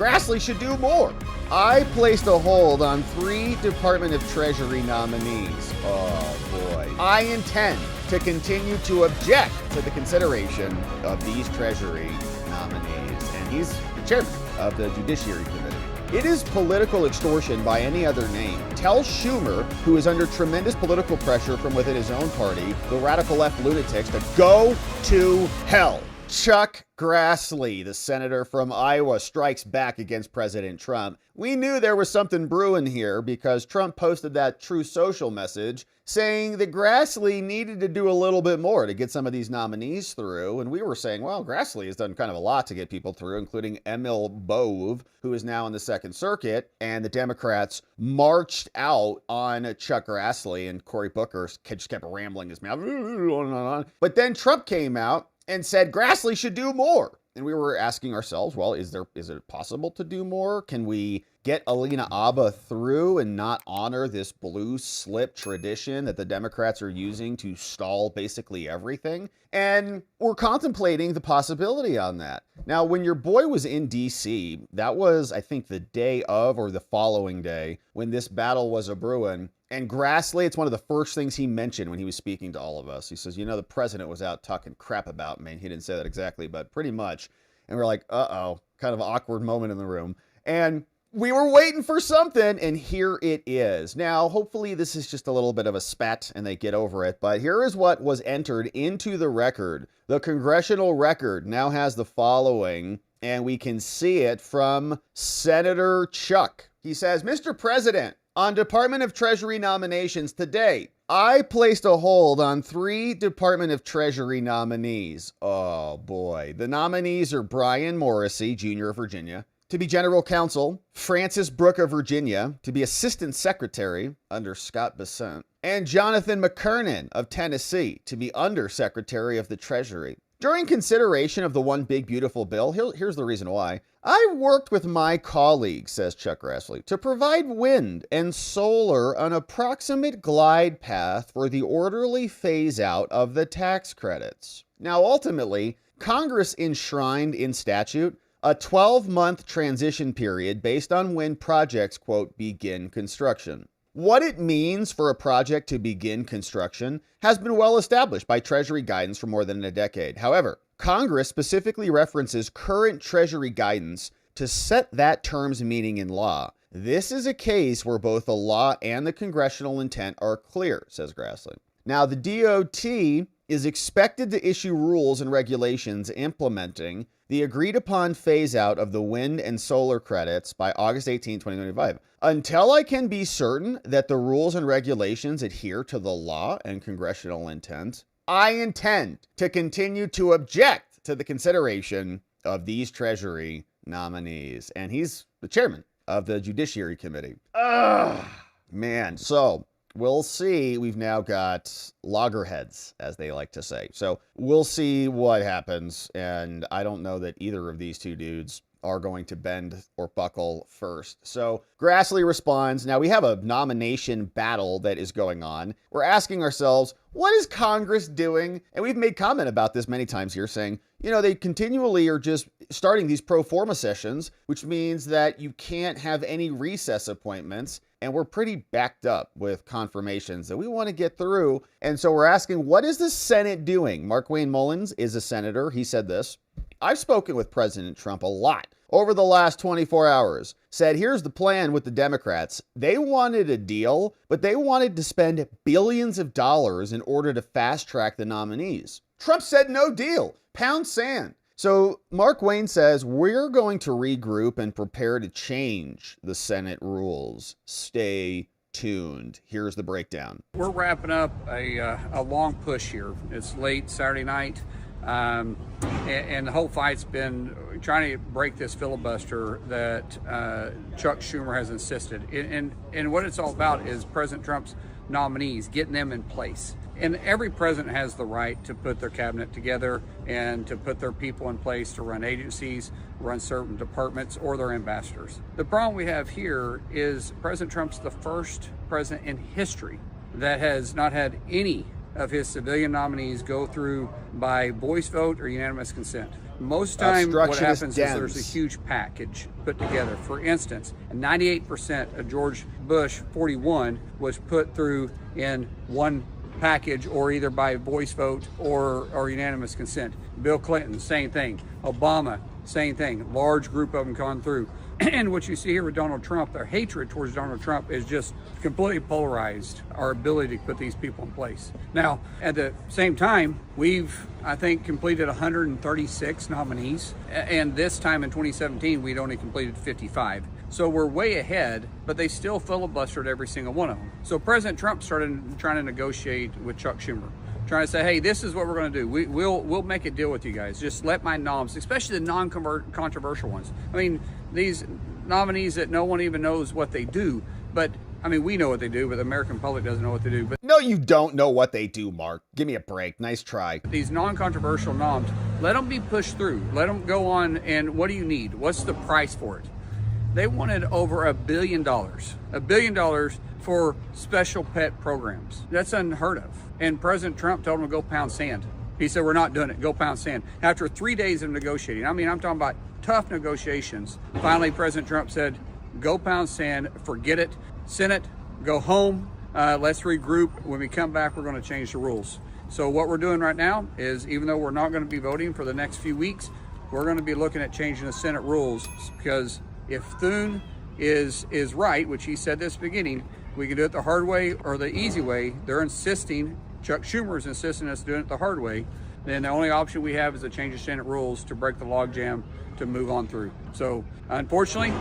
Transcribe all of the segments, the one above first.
Grassley should do more. I placed a hold on 3 Department of Treasury nominees. Oh boy. I intend to continue to object to the consideration of these Treasury nominees. And he's the chairman of the Judiciary Committee. It is political extortion by any other name. Tell Schumer, who is under tremendous political pressure from within his own party, the radical left lunatics, to go to hell. Chuck Grassley, the senator from Iowa, strikes back against President Trump. We knew there was something brewing here because Trump posted that True Social message saying that Grassley needed to do a little bit more to get some of these nominees through. And we were saying, well, Grassley has done kind of a lot to get people through, including Emil Bove, who is now in the Second Circuit. And the Democrats marched out on Chuck Grassley, and Cory Booker just kept rambling his mouth on and on. But then Trump came out and said Grassley should do more. And we were asking ourselves, well, is it possible to do more? Can we get Alina Abba through and not honor this blue slip tradition that the Democrats are using to stall basically everything? And we're contemplating the possibility on that. Now, when your boy was in DC, that was, I think, the day of or the following day when this battle was a-brewing. And Grassley, it's one of the first things he mentioned when he was speaking to all of us. He says, you know, the president was out talking crap about me. He didn't say that exactly, but pretty much. And we're like, uh-oh, kind of an awkward moment in the room. And we were waiting for something, and here it is. Now, hopefully this is just a little bit of a spat and they get over it, but here is what was entered into the record. The Congressional record now has the following, and we can see it from Senator Chuck. He says, Mr. President, on Department of Treasury nominations today, I placed a hold on 3 Department of Treasury nominees. Oh boy. The nominees are Brian Morrissey, Jr. of Virginia, to be General Counsel, Francis Brooke of Virginia, to be Assistant Secretary under Scott Bessent, and Jonathan McKernan of Tennessee, to be Under Secretary of the Treasury. During consideration of the One Big Beautiful Bill, here's the reason why. I worked with my colleagues, says Chuck Grassley, to provide wind and solar an approximate glide path for the orderly phase out of the tax credits. Now, ultimately, Congress enshrined in statute a 12-month transition period based on when projects, quote, begin construction. What it means for a project to begin construction has been well established by Treasury guidance for more than a decade. However, Congress specifically references current Treasury guidance to set that term's meaning in law. This is a case where both the law and the congressional intent are clear, says Grassley. Now, the DOT is expected to issue rules and regulations implementing the agreed upon phase out of the wind and solar credits by August 18, 2025. Until I can be certain that the rules and regulations adhere to the law and congressional intent, I intend to continue to object to the consideration of these Treasury nominees. And he's the chairman of the Judiciary Committee. Man. So we'll see. We've now got loggerheads, as they like to say. So we'll see what happens. And I don't know that either of these two dudes are going to bend or buckle first. So Grassley responds, now we have a nomination battle that is going on. We're asking ourselves, what is Congress doing? And we've made comment about this many times here saying, you know, they continually are just starting these pro forma sessions, which means that you can't have any recess appointments. And we're pretty backed up with confirmations that we want to get through. And so we're asking, what is the Senate doing? Mark Wayne Mullins is a senator. He said this. I've spoken with President Trump a lot over the last 24 hours, said here's the plan with the Democrats. They wanted a deal, but they wanted to spend billions of dollars in order to fast track the nominees. Trump said no deal, pound sand. So Mark Wayne says we're going to regroup and prepare to change the Senate rules. Stay tuned. Here's the breakdown. We're wrapping up a long push here. It's late Saturday night. And the whole fight's been trying to break this filibuster that Chuck Schumer has insisted. And what it's all about is President Trump's nominees, getting them in place. And every president has the right to put their cabinet together and to put their people in place to run agencies, run certain departments, or their ambassadors. The problem we have here is President Trump's the first president in history that has not had any of his civilian nominees go through by voice vote or unanimous consent. Most time what Obstructionist happens Dems. is there's a huge package put together. For instance, 98% of George Bush 41 was put through in one package, or either by voice vote or unanimous consent. Bill Clinton, same thing. Obama, same thing. Large group of them gone through. And what you see here with Donald Trump, their hatred towards Donald Trump is just completely polarized our ability to put these people in place. Now, at the same time, we've, I think, completed 136 nominees. And this time in 2017, we'd only completed 55. So we're way ahead, but they still filibustered every single one of them. So President Trump started trying to negotiate with Chuck Schumer, trying to say, hey, this is what we're going to do. We'll make a deal with you guys. Just let my noms, especially the non-controversial ones. I mean, these nominees that no one even knows what they do, but I mean, we know what they do, but the American public doesn't know what they do. But no, you don't know what they do, Mark. Give me a break. Nice try. These non-controversial noms, let them be pushed through. Let them go on. And what do you need? What's the price for it? They wanted over $1 billion. $1 billion for special pet programs. That's unheard of. And President Trump told them to go pound sand. He said, we're not doing it. Go pound sand. After 3 days of negotiating, I mean, I'm talking about tough negotiations. Finally, President Trump said, go pound sand, forget it. Senate, go home. Let's regroup. When we come back, we're going to change the rules. So what we're doing right now is, even though we're not going to be voting for the next few weeks, we're going to be looking at changing the Senate rules, because if Thune is right, which he said this beginning, we can do it the hard way or the easy way. They're insisting, Chuck Schumer is insisting us doing it the hard way. Then the only option we have is to change the Senate rules to break the logjam to move on through. So unfortunately,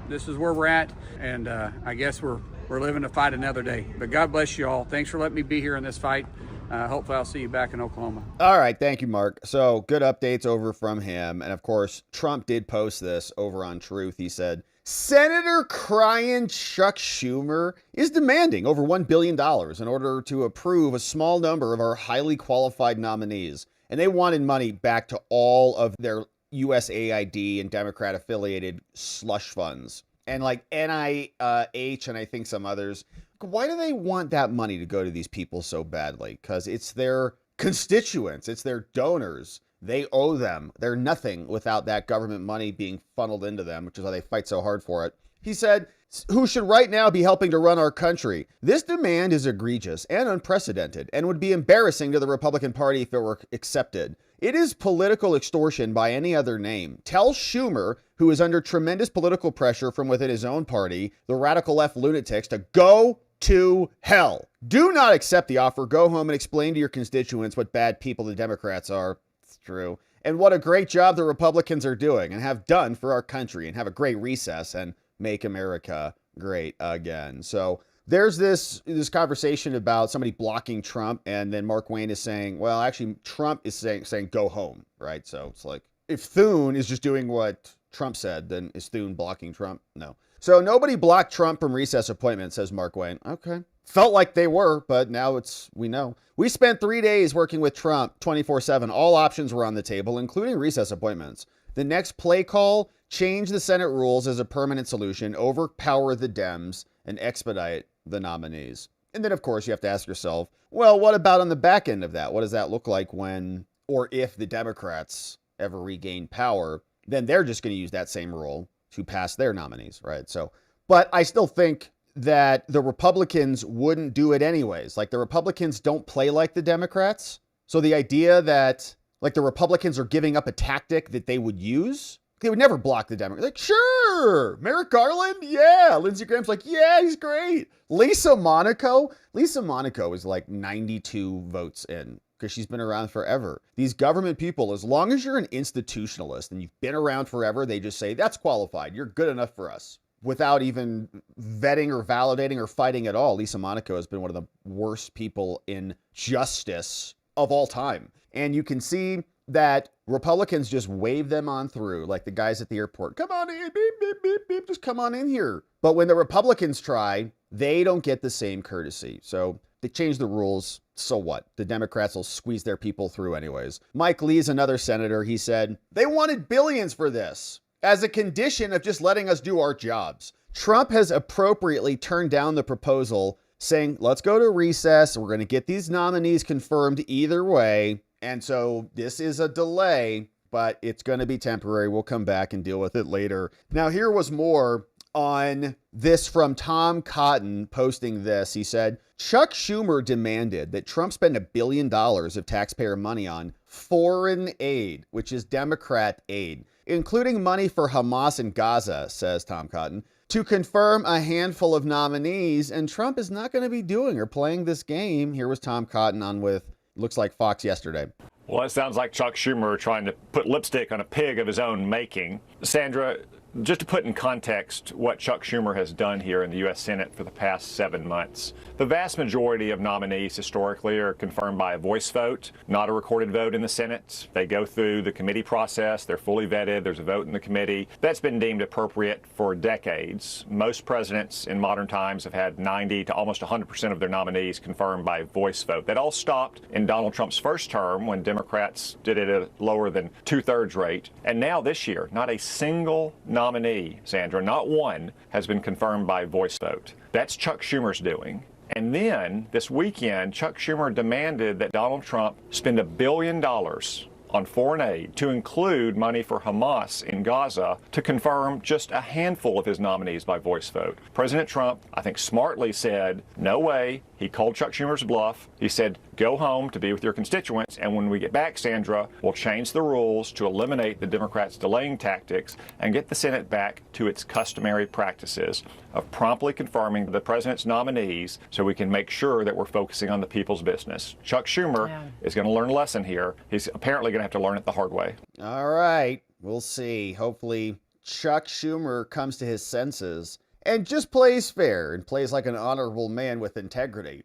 this is where we're at, and I guess we're living to fight another day. But God bless you all. Thanks for letting me be here in this fight. Hopefully I'll see you back in Oklahoma. All right. Thank you, Mark. So good updates over from him. And of course, Trump did post this over on Truth. He said, Senator crying Chuck Schumer is demanding over $1 billion in order to approve a small number of our highly qualified nominees. And they wanted money back to all of their USAID and Democrat affiliated slush funds. And like NIH and I think some others. Why do they want that money to go to these people so badly? Because it's their constituents. It's their donors. They owe them. They're nothing without that government money being funneled into them, which is why they fight so hard for it. He said, who should right now be helping to run our country. This demand is egregious and unprecedented and would be embarrassing to the Republican Party if it were accepted. It is political extortion by any other name. Tell Schumer, who is under tremendous political pressure from within his own party, the radical left lunatics, to go to hell. Do not accept the offer. Go home and explain to your constituents what bad people the Democrats are. It's true. And what a great job the Republicans are doing and have done for our country, and have a great recess and make America great again. So there's this conversation about somebody blocking Trump, and then Mark Wayne is saying, well, actually Trump is saying go home, right? So it's like, if Thune is just doing what Trump said, then is Thune blocking Trump? No. So nobody blocked Trump from recess appointments, says Mark Wayne. Okay. Felt like they were, but now we know. We spent 3 days working with Trump 24/7. All options were on the table, including recess appointments. The next play call, change the Senate rules as a permanent solution, overpower the Dems, and expedite the nominees. And then, of course, you have to ask yourself, well, what about on the back end of that? What does that look like when, or if the Democrats ever regain power? Then they're just going to use that same rule to pass their nominees, right? So, but I still think that the Republicans wouldn't do it anyways. Like, the Republicans don't play like the Democrats. So the idea that like the Republicans are giving up a tactic that they would use, they would never block the Democrats. Like, sure, Merrick Garland, yeah. Lindsey Graham's like, yeah, he's great. Lisa Monaco is like 92 votes in, because she's been around forever. These government people, as long as you're an institutionalist and you've been around forever, they just say, that's qualified. You're good enough for us, without even vetting or validating or fighting at all. Lisa Monaco has been one of the worst people in justice of all time. And you can see that Republicans just wave them on through, like the guys at the airport. Come on in, beep, beep, beep, beep, just come on in here. But when the Republicans try, they don't get the same courtesy. So they change the rules. So what? The Democrats will squeeze their people through anyways. Mike Lee's another senator. He said, they wanted billions for this as a condition of just letting us do our jobs. Trump has appropriately turned down the proposal, saying, let's go to recess. We're going to get these nominees confirmed either way. And so this is a delay. but it's going to be temporary. We'll come back and deal with it later. Now, here was more on this from Tom Cotton posting this. He said, Chuck Schumer demanded that Trump spend $1 billion of taxpayer money on foreign aid, which is Democrat aid, including money for Hamas in Gaza, says Tom Cotton, to confirm a handful of nominees. And Trump is not going to be doing or playing this game. Here was Tom Cotton on with, looks like Fox yesterday. Well, it sounds like Chuck Schumer trying to put lipstick on a pig of his own making. Sandra, just to put in context what Chuck Schumer has done here in the U.S. Senate for the past 7 months, the vast majority of nominees historically are confirmed by a voice vote, not a recorded vote in the Senate. They go through the committee process. They're fully vetted. There's a vote in the committee. That's been deemed appropriate for decades. Most presidents in modern times have had 90 to almost 100% of their nominees confirmed by voice vote. That all stopped in Donald Trump's first term when Democrats did it at a lower than 2/3 rate. And now this year, not a single nominee, Sandra, not one, has been confirmed by voice vote. That's Chuck Schumer's doing. And then this weekend, Chuck Schumer demanded that Donald Trump spend $1 billion on foreign aid to include money for Hamas in Gaza to confirm just a handful of his nominees by voice vote. President Trump, I think, smartly said, no way. He called Chuck Schumer's bluff. He said, go home to be with your constituents, and when we get back, Sandra, we'll change the rules to eliminate the Democrats' delaying tactics and get the Senate back to its customary practices of promptly confirming the president's nominees so we can make sure that we're focusing on the people's business. Chuck Schumer is going to learn a lesson here. He's apparently going to have to learn it the hard way. All right. We'll see. Hopefully, Chuck Schumer comes to his senses and just plays fair and plays like an honorable man with integrity.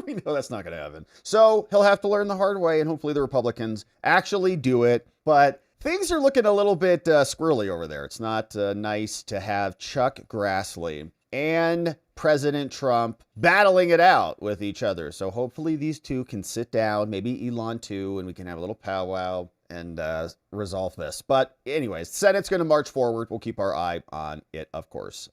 We know that's not going to happen. So he'll have to learn the hard way, and hopefully the Republicans actually do it. But things are looking a little bit squirrely over there. It's not nice to have Chuck Grassley and President Trump battling it out with each other. So hopefully these two can sit down, maybe Elon too, and we can have a little powwow and resolve this. But anyways, Senate's going to march forward. We'll keep our eye on it, of course.